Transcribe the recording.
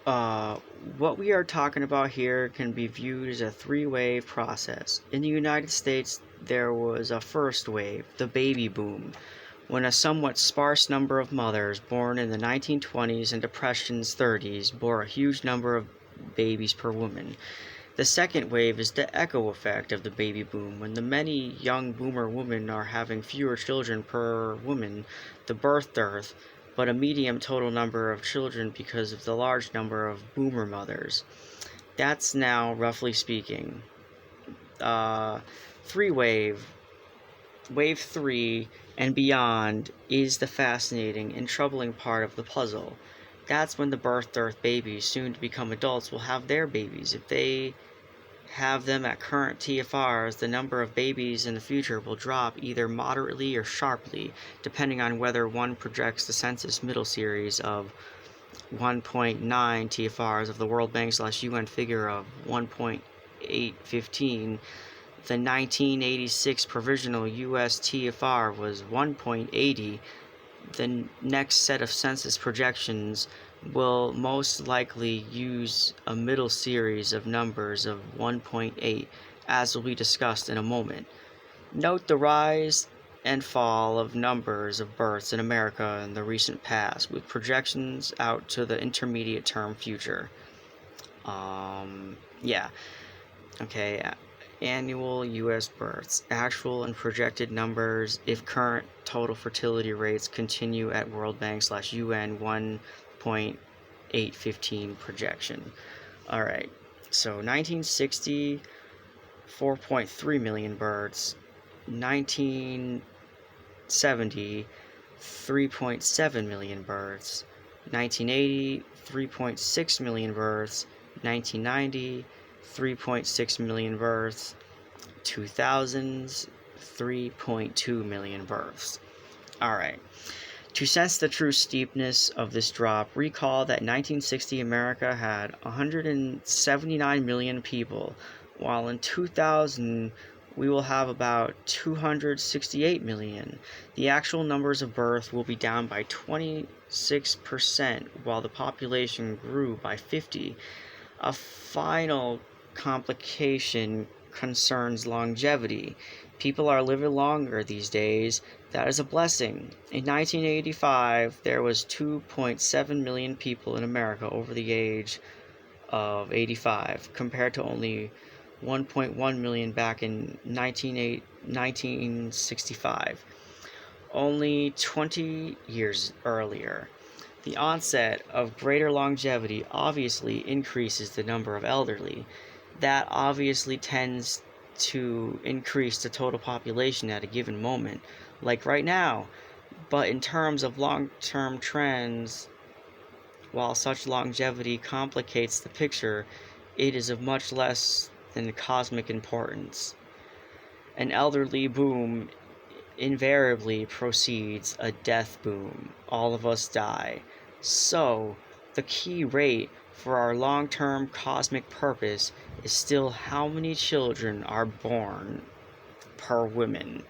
Uh, what we are talking about here can be viewed as a three-wave process. In the United States, there was a first wave, the baby boom, when a somewhat sparse number of mothers born in the 1920s and Depression's 30s bore a huge number of babies per woman. The second wave is the echo effect of the baby boom, when the many young boomer women are having fewer children per woman, the birth dearth, but a medium total number of children because of the large number of boomer mothers. That's now, roughly speaking. Uh, three wave three, and beyond is the fascinating and troubling part of the puzzle. That's when the birth dearth babies, soon to become adults, will have their babies. If they have them at current TFRs, the number of babies in the future will drop either moderately or sharply, depending on whether one projects the census middle series of 1.9 TFRs of the World Bank/UN figure of 1.815. The 1986 provisional US TFR was 1.80. The next set of census projections will most likely use a middle series of numbers of 1.8, as will be discussed in a moment. Note the rise and fall of numbers of births in America in the recent past, with projections out to the intermediate term future. Yeah. Okay, annual U.S. births, actual and projected numbers if current total fertility rates continue at World Bank/UN 1.815 projection. All right, so 1960, 4.3 million births, 1970, 3.7 million births, 1980, 3.6 million births, 1990, 3.6 million births, 2000s, 3.2 million births. Alright, to sense the true steepness of this drop, recall that 1960 America had 179 million people, while in 2000 we will have about 268 million. The actual numbers of births will be down by 26%, while the population grew by 50%. A final complication concerns longevity. People are living longer these days. That is a blessing. In 1985, there was 2.7 million people in America over the age of 85, compared to only 1.1 million back in 1965, only 20 years earlier. The onset of greater longevity obviously increases the number of elderly. That obviously tends to increase the total population at a given moment, like right now. But in terms of long-term trends, while such longevity complicates the picture, it is of much less than cosmic importance. An elderly boom invariably precedes a death boom. All of us die. So, the key rate for our long-term cosmic purpose is still how many children are born per woman.